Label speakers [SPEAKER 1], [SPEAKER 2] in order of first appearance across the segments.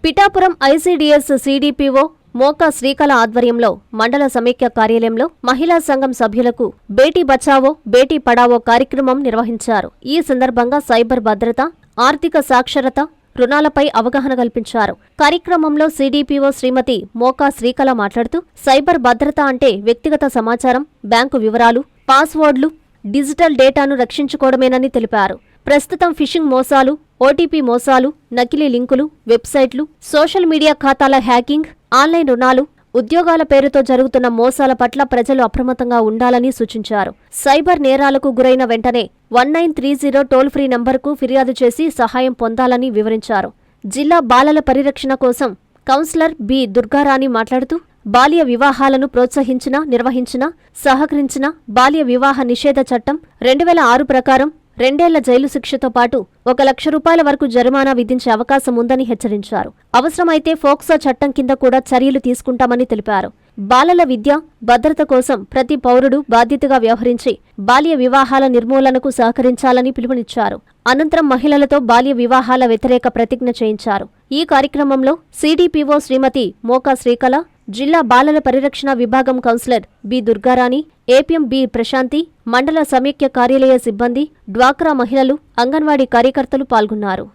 [SPEAKER 1] Pithapuram ICDS CDPO మోకా శ్రీకళ ఆధ్వర్యంలో మండల సమైక్య కార్యాలయంలో మహిళా సంఘం సభ్యులకు బేటీ బచావో బేటీ పడావో కార్యక్రమం నిర్వహించారు. ఈ సందర్భంగా సైబర్ భద్రత, ఆర్థిక సాక్షరత, రుణాలపై అవగాహన కల్పించారు. కార్యక్రమంలో సీడీపీఓ శ్రీమతి మోకా శ్రీకళ మాట్లాడుతూ సైబర్ భద్రత అంటే వ్యక్తిగత సమాచారం, బ్యాంకు వివరాలు, పాస్వర్డ్లు, డిజిటల్ డేటాను రక్షించుకోవడమేనని తెలిపారు. ప్రస్తుతం ఫిషింగ్ మోసాలు, ఓటీపీ మోసాలు, నకిలీ లింకులు, వెబ్సైట్లు, సోషల్ మీడియా ఖాతాల హ్యాకింగ్, ఆన్లైన్ రుణాలు, ఉద్యోగాల పేరుతో జరుగుతున్న మోసాల పట్ల ప్రజలు అప్రమత్తంగా ఉండాలని సూచించారు. సైబర్ నేరాలకు గురైన వెంటనే 1930 టోల్ ఫ్రీ నంబర్కు ఫిర్యాదు చేసి సహాయం పొందాలని వివరించారు. జిల్లా బాలల పరిరక్షణ కోసం కౌన్సిలర్ బి. దుర్గారాణి మాట్లాడుతూ బాల్య వివాహాలను ప్రోత్సహించిన, నిర్వహించిన, సహకరించిన బాల్య వివాహ నిషేధ చట్టం 2006 ప్రకారం 2 ఏళ్ల జైలు శిక్షతో పాటు 1 లక్ష రూపాయల వరకు జరిమానా విధించే అవకాశం ఉందని హెచ్చరించారు. అవసరమైతే ఫోక్సో చట్టం కింద కూడా చర్యలు తీసుకుంటామని తెలిపారు. బాలల విద్య, భద్రత కోసం ప్రతి పౌరుడు బాధ్యతగా వ్యవహరించి బాల్య వివాహాల నిర్మూలనకు సహకరించాలని పిలుపునిచ్చారు. అనంతరం మహిళలతో బాల్య వివాహాల వ్యతిరేక ప్రతిజ్ఞ చేయించారు. ఈ కార్యక్రమంలో సీడీపీఓ శ్రీమతి మోకా శ్రీకళ, జిల్లా బాలల పరిరక్షణ విభాగం కౌన్సిలర్ బి. దుర్గారాణి, ఏపీఎం బి. ప్రశాంతి, మండల సమైక్య కార్యాలయ సిబ్బంది, డ్వాక్రా మహిళలు, అంగన్వాడీ కార్యకర్తలు పాల్గొన్నారు.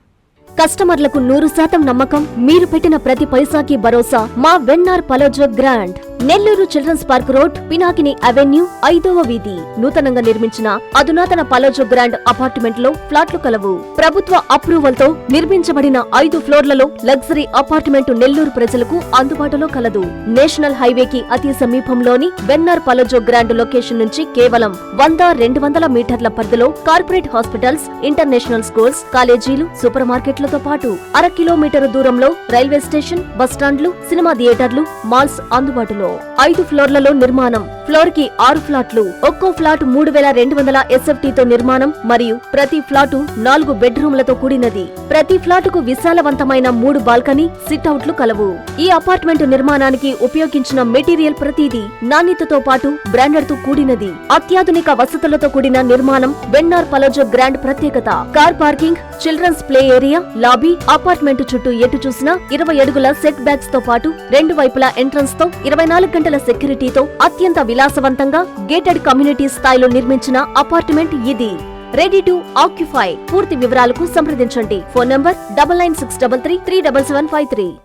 [SPEAKER 1] కస్టమర్లకు 100% నమ్మకం, మీరు పెట్టిన ప్రతి పైసాకి భరోసా మా వెన్నార్ పలోజో grand. Nellore children's park road, Pinakini avenue, 5వ వీధి. నూతనంగా నిర్మించిన అధునాతన పలోజో గ్రాండ్ అపార్ట్మెంట్ లో ఫ్లాట్లు కలవు. ప్రభుత్వ అప్రూవల్ తో నిర్మించబడిన 5 ఫ్లోర్లలో లగ్జరీ అపార్ట్మెంట్ నెల్లూరు ప్రజలకు అందుబాటులో కలదు. నేషనల్ హైవేకి అతి సమీపంలోని వెన్నార్ పలోజో గ్రాండ్ లొకేషన్ నుంచి కేవలం 100-200 మీటర్ల పరిధిలో కార్పొరేట్ హాస్పిటల్స్, ఇంటర్నేషనల్ స్కూల్స్, కాలేజీలు, సూపర్ మార్కెట్లతో పాటు 1/2 కిలోమీటర్ దూరంలో రైల్వే స్టేషన్, బస్టాండ్లు, సినిమా థియేటర్లు, మాల్స్ అందుబాటులో. 5 ఫ్లోర్లలో నిర్మాణం. ఫ్లోర్ కి 6 ఫ్లాట్లు. ఒక్కో ఫ్లాట్ 3200 ఎస్ఎఫ్టీతో నిర్మాణం మరియు ప్రతి ఫ్లాటు 4 బెడ్రూమ్లతో కూడినది. ప్రతి ఫ్లాటుకు విశాలవంతమైన 3 బాల్కనీ, సిట్అవుట్లు కలవు. ఈ అపార్ట్మెంట్ నిర్మాణానికి ఉపయోగించిన మెటీరియల్ ప్రతిదీ నాణ్యతతో పాటు బ్రాండెడ్ తో కూడినది. అత్యాధునిక వసతులతో కూడిన నిర్మాణం వెన్నార్ పలోజో గ్రాండ్ ప్రత్యేకత. Car parking, children's play area, lobby, apartment చుట్టూ ఎటు చూసినా 20 అడుగుల సెట్ బ్యాక్స్ తో పాటు 2 వైపులా ఎంట్రన్స్ తో 24 గంటల సెక్యూరిటీతో అత్యంత విలాసవంతంగా గేటెడ్ కమ్యూనిటీ స్థాయిలో నిర్మించిన అపార్ట్మెంట్ ఇది. Ready to occupy. పూర్తి వివరాలకు సంప్రదించండి. Phone number 9963337753.